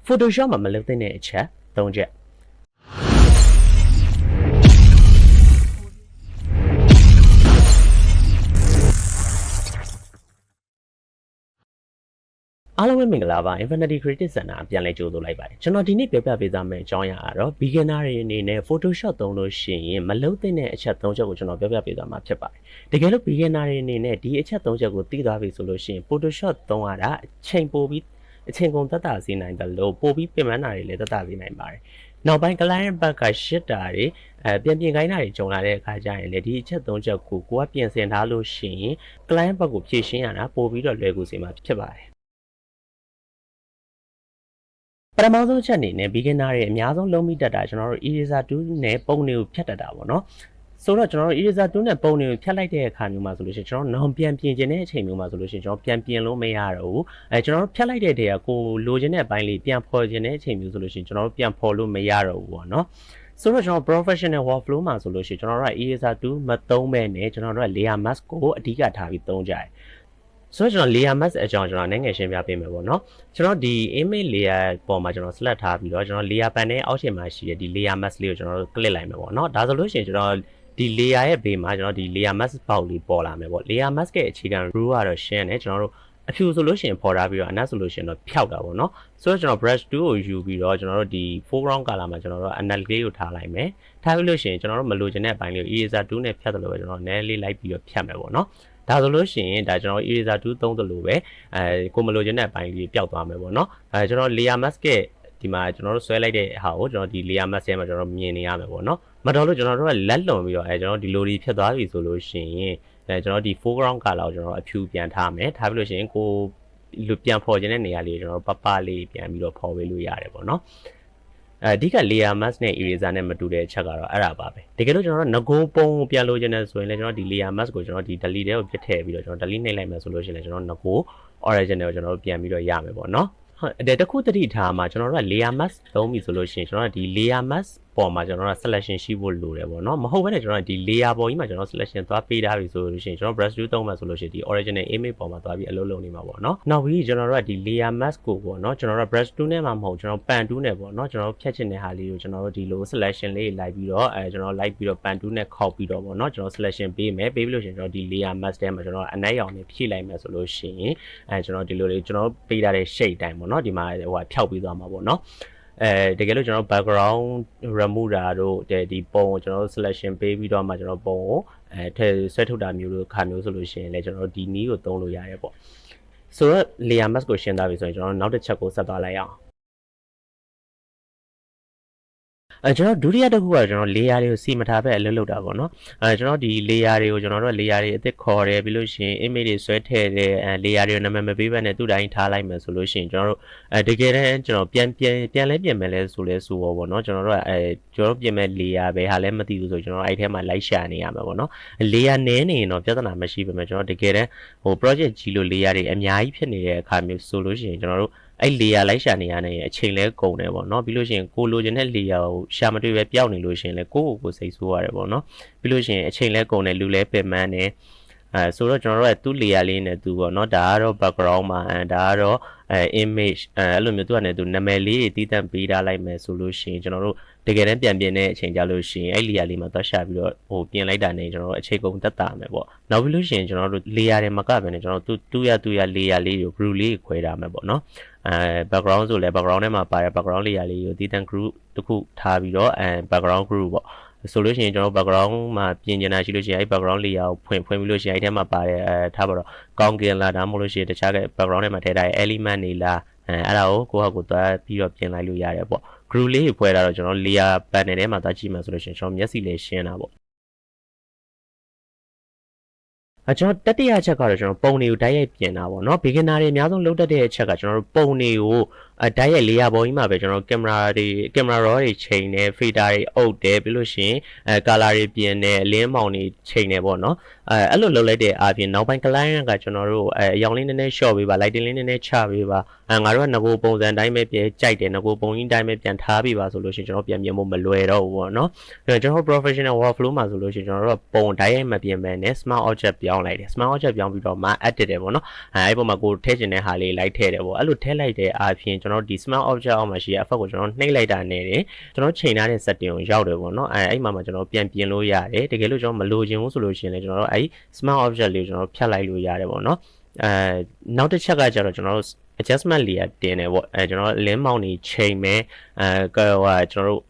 Photoshop မှာမလုပ်တဲ့အချက်3ချက်အားလုံးပဲမင်္ဂလာပါ Infinity Creative Center ပြန်လည်ကြိုဆိုလိုက်ပါတယ်ကျွန်တော်ဒီနေ့ပြောပြပေးသွားမယ့်အကြောင်းအရာကတော့ beginner တွေအနေနဲ့ Photoshop သုံးလို့ရှိရင်မလုပ်တဲ့အချက်3ချက်ကိုကျွန်တော်ပြောပြပေးသွားမှာဖြစ်ပါတယ်တကယ်လို့ beginner တွေအနေနဲ့ဒီအချက်3ချက်ကိုသိသွားပြီဆိုလို့ရှိရင် Photoshop သုံးရတာအချိန်ပိုပြီးအချိန်ကုန်သက်သာစေနိုင်တယ်လို့ပိုပြီးပြင်ပန်းတာတွေလည်းသက်သာစေနိုင်ပါတယ်နောက်ပိုင်း client ဘက်ကရှစ်တာတွေပြန်ပြင်ခိုင်းတာတွေကြုံလာတဲ့အခါကျရင်လေဒီအချက်3ချက်ကိုကိုကပြင်ဆင်ထားလို့ရှိရင် client ဘက်ကိုဖြည့်ရှင်းရတာပိုပြီးတော့လွယ်ကူစေမှာဖြစ်ပါတယ်ပထမဆုံးချက်အနေနဲ့ beginner တွေအများဆုံးလုံးမိတတ်တာကျွန်တော်တို့ eraser tool နဲ့ပုံတွေကိုဖြတ်တတ်တာပေါ့နော်ဆိုတော့ကျွန်တော်တို့ eraser tool နဲ့ပုံတွေကိုဖြတ်လိုက်တဲ့အခါမျိုးမှာဆိုလို့ရှိရင်ကျွန်တော်နောင်ပြန်ပြင်ခြင်းတဲ့အချိန်မျိုးမှာဆိုလို့ရှိရင်ကျွန်တော်ပြန်ပြင်လို့မရတော့ဘူးကျွန်တော်တို့ဖြတ်လိုက်တဲ့တည်းကကိုလိုချင်တဲ့အပိုင်းလေးပြန်ဖော်ခြင်းတဲ့အချိန်မျိုးဆိုလို့ရှိရင်ကျွန်တော်တို့ပြန်ဖော်လို့မရတော့ဘူးပေါ့နော်ဆိုတော့ကျွန်တော် professional workflow မှာဆိုလို့ရှိရင်ကျွန်တော်တို့က eraser tool မသုံးဘဲနဲ့ကျွန်တော်တို့က layer mask ကိုအဓိကထားပြီးသုံးကြတယ်ဆိုတော့ကျွန်တော် layer mask အကြောင်းကျွန်တော်နိုင်ငံရှင်းပြပေးမယ်ပေါ့နော်ကျွန်တော်ဒီ image layer ပေါ်မှာကျွန်တော် select ထားပြီးတော့ကျွန်တော် layer pan နဲ့အောက်ခြေမှာရှိတဲ့ဒီ layer mask လေးကိုကျွန်တော်တို့ click လိုက်မယ်ပေါ့နော်ဒါဆိုလို့ရှိရင်ကျွန်တော်ဒီ layer ရဲ့ဘေးမှာကျွန်တော်ဒီ layer mask ပေါက်လေးပေါ်လာမယ်ပေါ့ layer mask ရဲ့အခြေခံ rule ကတော့ရှင်းတယ်ကျွန်တော်တို့အဖြူဆိုလို့ရှိရင်ပေါ်ထားပြီးတော့အနက်ဆိုလို့ရှိရင်တော့ဖြောက်တာပေါ့နော်ဆိုတော့ကျွန်တော် brush tool ကိုယူပြီးတော့ကျွန်တော်တို့ဒီ foreground color မှာကျွန်တော်တို့အနက်လေးကိုထားလိုက်မယ်ထားပြီးလို့ရှိရင်ကျွန်တော်တို့မလိုချင်တဲ့အပိုင်းလေးကို eraser tool နဲ့ဖြတ်တယ်လို့ပဲကျွန်တော်နည်းလေးလိုက်ပြီးတော့ဖြတ်မယ်ပေါ့နော်ဒါဆိုလို့ရှိရင်ဒါကျွန်တော် eraser tool သုံးတယ်လို့ပဲကိုမလိုချင်တဲ့အပိုင်းလေးပျောက်သွားမယ်ပေါ့နော်ကျွန်တော် layer mask ရဲ့ဒီမှာကျွန်တော်တို့ဆွဲလိုက်တဲ့ဟာကိုကျွန်တော်ဒီ layer mask ထဲမှာကျွန်တော်မြင်နေရမယ်ပေါ့နော်မတော်လို့ကျွန်တော်တို့ကလက်လွန်ပြီးတော့ကျွန်တော်ဒီလိုဖြတ်သွားပြီဆိုလို့ရှိရင်ကျွန်တော်ဒီ foreground color ကိုကျွန်တော်အဖြူပြန်ထားမယ်ထားပြီးလို့ရှိရင်ကိုပြန်ဖော်ခြင်းတဲ့နေရာလေးကျွန်တော်ပပလေးပြန်ပြီးတော့ဖော်ပေးလို့ရတယ်ပေါ့နော်အဓိက layer mask နဲ့ eraser နဲ့မတူတဲ့အချက်ကတော့အဲ့ဒါပါပဲတကယ်လို့ကျွန်တော်တို့ငကိုပုံကိုပြန်လိုချင်တယ်ဆိုရင်လည်းကျွန်တော်ဒီ layer mask ကိုကျွန်တော်ဒီ delete ထဲကိုပြစ်ထည့်ပြီးတော့ကျွန်တော် delete နှိပ်လိုက်မယ်ဆိုလို့ရှိရင်လည်းကျွန်တော်ငကို original ကိုကျွန်တော်တို့ပြန်ပြီးတော့ရမယ်ပေါ့နော်ဟုတ်တခုတတိထားမှာကျွန်တော်တို့က layer mask သုံးပြီဆိုလို့ရှိရင်ကျွန်တော်ကဒီ layer mask ပေါ်မှာကျွန်တော်တို့ selection ရှိဖို့လိုတယ်ပေါ့နော်မဟုတ်ဘဲနဲ့ကျွန်တော်ဒီ layer ပေါ်ကြီးမှာကျွန်တော် selection သွားပေးထားပြီဆိုလို့ရှိရင်ကျွန်တော် brush tool သုံးမှဆိုလို့ရှိရင်ဒီ original image ပေါ်မှာသွားပြီးအလုပ်လုပ်နေမှာပေါ့နော်နောက်ပြီးကျွန်တော်တို့ကဒီ layer mask ကိုပေါ့နော်ကျွန်တော်တို့ brush tool နဲ့မှမဟုတ်ကျွန်တော် pen tool နဲ့ပေါ့နော်ကျွန်တော်တို့ဖြတ်ချင်တဲ့ဟာလေးကိုကျွန်တော်တို့ဒီလို selection လေးလိုက်ပြီးတော့ကျွန်တော်လိုက်ပြီးတော့ pen tool နဲ့ခောက်ပြီးတော့ပေါ့နော်ကျွန်တော် selection ပေးမယ်ပေးပြီးလို့ရှိရင်ကျွန်တော်ဒီ layer mask ထဲမှာကျွန်တော်အနက်ရောင်နဲ့ဖြည့်လိုက်မယ်ဆိုလို့ရှိရင်ကျွန်တော်ဒီလိုလေးကျွန်တော်ပေးထားတဲ့ shade တိုင်းပေါ့နော်ဒီမှာဟိုဖြောက်ပြီးသွားမှာပေါ့နော်တကယ်လို့ကျွန်တော် background remove တာတို့ဒီပုံကိုကျွန်တော်တို့ selection ပေးပြီးတော့မှကျွန်တော်ပုံကိုထည့်ဆွဲထုတ်တာမျိုးလို့ခါမျိုးဆိုလို့ရှိရင်လည်းကျွန်တော်တို့ဒီနည်းကိုသုံးလို့ရတယ်ပေါ့ဆိုတော့ layer mask ကိုရှင်းသွားပြီဆိုရင်ကျွန်တော်နောက်တစ်ချက်ကိုဆက်သွားလိုက်အောင်ကျွန်တော်ဒုတိယတစ်ခုကကျွန်တော် layer တွေကိုစီမထားပဲအလုပ်လုပ်တာပေါ့နော်ကျွန်တော်ဒီ layer တွေကိုကျွန်တော်တို့ layer တွေအသစ်ခေါ်တယ်ပြီးလို့ရှိရင် image တွေဆွဲထည့်တယ်layer တွေကိုနာမည်မပေးဘဲနဲ့သူ့တိုင်းထားလိုက်မယ်ဆိုလို့ရှိရင်ကျွန်တော်တို့တကယ်တမ်းကျွန်တော်ပြန်လဲပြင်မယ်လဲဆိုပေါ့နော်ကျွန်တော်တို့ကကျွန်တော်ပြင်မဲ့ layer ပဲဟာလည်းမသိဘူးဆိုကျွန်တော်အဲ့ထဲမှာလိုက်ရှာနေရမှာပေါ့နော် layer နည်းနေရင်တော့ပြဿနာမရှိပါမယ်ကျွန်တော်တကယ်တမ်းဟို project ကြီးလို့ layer တွေအများကြီးဖြစ်နေတဲ့အခါမျိုးဆိုလို့ရှိရင်ကျွန်တော်တို့အဲ့ layer လိုက်ရှာနေရတဲ့အချိန်လဲကုန်တယ်ပေါ့နော်ပြီးလို့ရှိရင်ကိုလိုချင်တဲ့ layer ကိုရှာမတွေ့ပဲပျောက်နေလို့ရှိရင်လဲကိုစိတ်ဆိုးရတယ်ပေါ့နော်ပြီးလို့ရှိရင်အချိန်လဲကုန်တယ်လူလဲပင်ပန်းတယ်ဆိုတော့ကျွန်တော်တို့ကသူ့ layer လေးနဲ့သူပေါ့နော်ဒါကတော့ background မှာဒါကတော့image အဲ့လိုမျိုးသူကလည်းသူနာမည်လေးတွေတည်တံ့ပေးထားလိုက်မယ်ဆိုလို့ရှိရင်ကျွန်တော်တို့တကယ်တမ်းပြန်ပြင်တဲ့အချိန်ကြလို့ရှိရင်အဲ့ layer လေးမှာသွားရှာပြီးတော့ဟိုပြင်လိုက်တာနဲ့ကျွန်တော်တို့အခြေကုန်သက်သာမယ်ပေါ့နောက်ပြီးလို့ရှိရင်ကျွန်တော်တို့ layer တွေမကဘဲနဲ့ကျွန်တော်တို့သူ့ရ layer လေးကို group လေးခွဲထားမယ်ပေါ့နော်background ဆိုလဲ background ထဲမှာပါတဲ့ background layer လေးကိုတည်တံ့ group တစ်ခုထားပြီးတော့background group ပေါ့ဆိုလို့ရှိရင်ကျွန်တော် background မှာပြင်ကျင်တာရှိလို့ရှိရင်အဲ့ background layer ကိုဖွင့်ပြီးလို့ရှိရင်အဲ့ထဲမှာပါတဲ့ထားပါတော့ကောင်းကင်လာဒါမှမဟုတ်လို့ရှိရင်တခြားက background ထဲမှာထည့်ထားတဲ့ element တွေလားအဲ့ဒါကိုကိုယ့်ဟာကိုသွားပြီးတော့ပြင်လိုက်လို့ရတယ်ပေါ့ group လေးကိုဖွဲ့တာတော့ကျွန်တော် layer panel ထဲမှာသွားကြည့်မှဆိုလို့ရှိရင်ကျွန်တော်မျက်စိလေးရှင်းတာပေါ့ကျွန်တော်တတိယအချက်ကတော့ကျွန်တော်ပုံတွေကိုတိုက်ရိုက်ပြင်တာပေါ့နော် beginner တွေအများဆုံးလုပ်တတ်တဲ့အချက်ကကျွန်တော်တို့ပုံတွေကိုတိုက်ရိုက် layer ပေါ်ကြီးမှာပဲကျွန်တော် camera raw တွေချိန်တယ် filter တွေအုပ်တယ်ပြီးလို့ရှိရင်color တွေပြင်တယ်အလင်းမောင်တွေချိန်တယ်ပေါ့နော်အဲ့လိုလုပ်လိုက်တဲ့အပြင်နောက်ပိုင်း client ကကျွန်တော်တို့အရောင်လေးနည်းနည်း short ပေးပါ lighting လေးနည်းနည်းချပေးပါငါတို့ကငကိုပုံစံတိုင်းပဲပြင်ကြိုက်တယ်ငကိုပုံကြီးတိုင်းပဲပြန်ထားပေးပါဆိုလို့ရှိရင်ကျွန်တော်ပြန်ပြင်ဖို့မလွယ်တော့ဘူးပေါ့နော်ကျွန်တော် professional workflow မှာဆိုလို့ရှိရင်ကျွန်တော်တို့ကပုံတိုက်ရိုက်မပြင်ပဲနဲ့ smart object ပြောင်းလိုက်တယ် smart object ပြောင်းပြီးတော့မှ edit တယ်ပေါ့နော်အဲ့ပုံမှာကိုထည့်ချင်တဲ့ဟာလေးလိုက်ထည့်တယ်ပေါ့အဲ့လိုထည့်လိုက်တဲ့အပြင် ကျွန်တော်ဒီ smart object အောက်မှာရှိရ effect ကိုကျွန်တော်နှိပ်လိုက်တာနဲ့ကျွန်တော်ချိန်ထားတဲ့ setting ကိုရောက်တယ်ပေါ့နော်အဲ့မှာကျွန်တော်ပြန်ပြင်လို့ရတယ်တကယ်လို့ကျွန်တော်မလိုချင်ဘူးဆိုလို့ရှိရင်လည်းကျွန်တော်တို့အဲ့ smart object လေးကိုကျွန်တော်ဖြတ်လိုက်လို့ရတယ်ပေါ့နော်နောက်တစ်ချက်ကကျတော့ကျွန်တော်တို့ adjustment layer တင်တယ်ပေါ့ကျွန်တော် link mount နေချိန်မယ်ကျွန်တော်တို့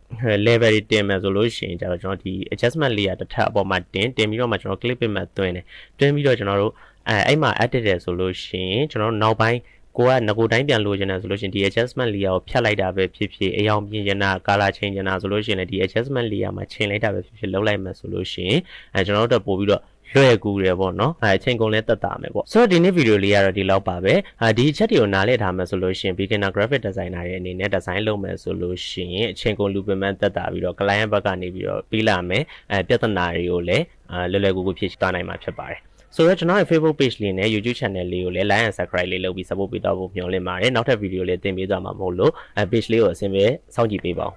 level တွေတင်မယ်ဆိုလို့ရှိရင်ကျတော့ကျွန်တော်ဒီ adjustment layer တစ်ထပ်အပေါ်မှာတင်ပြီးတော့မှကျွန်တော် clip ပေးမှတွင်းတယ်တွင်းပြီးတော့ကျွန်တော်တို့အဲ့မှာ edit တယ်ဆိုလို့ရှိရင်ကျွန်တော်တို့နောက်ပိုင်းကိုကငကိုတိုင်းပြန်လိုချင်တယ်ဆိုလို့ရှိရင်ဒီ adjustment layer ကိုဖြတ်လိုက်တာပဲဖြစ်ဖြစ်အယောင်ပြင်ချင်တာ color ချိန်ချင်တာဆိုလို့ရှိရင်လည်းဒီ adjustment layer မှာချိန်လိုက်တာပဲဖြစ်ဖြစ်လုပ်လိုက်မှဆိုလို့ရှိရင်ကျွန်တော်တို့ပို့ပြီးတော့လွယ်ကူတယ်ပေါ့နော်အချိန်ကုန်လဲတက်တာမယ်ပေါ့ဆိုတော့ဒီနေ့ဗီဒီယိုလေးကတော့ဒီလောက်ပါပဲဒီအချက်တွေကိုနားလည်ထားမယ်ဆိုလို့ရှိရင် beginner graphic designer ရဲ့အနေနဲ့ design လုပ်မယ်ဆိုလို့ရှိရင်အချိန်ကုန်လူပင်ပန်းတက်တာပြီးတော့ client ဘက်ကနေပြီးတော့ပြီးလာမယ်ပြဿနာတွေကိုလည်းလွယ်လွယ်ကူကူဖြေရှင်းသွားနိုင်မှာဖြစ်ပါတယ်ဆိုတော့ကျွန်တော်ရဲ့ Facebook page လေးနဲ့ YouTube channel လေးကိုလည်း like and subscribe လေးလုပ်ပြီး support ပေးတော့ဖို့မျှော်လင့်ပါတယ်နောက်ထပ်ဗီဒီယိုလေးတင်ပေးသွားမှာမဟုတ်လို့page လေးကိုအဆင်ပြေစောင့်ကြည့်ပေးပါဦး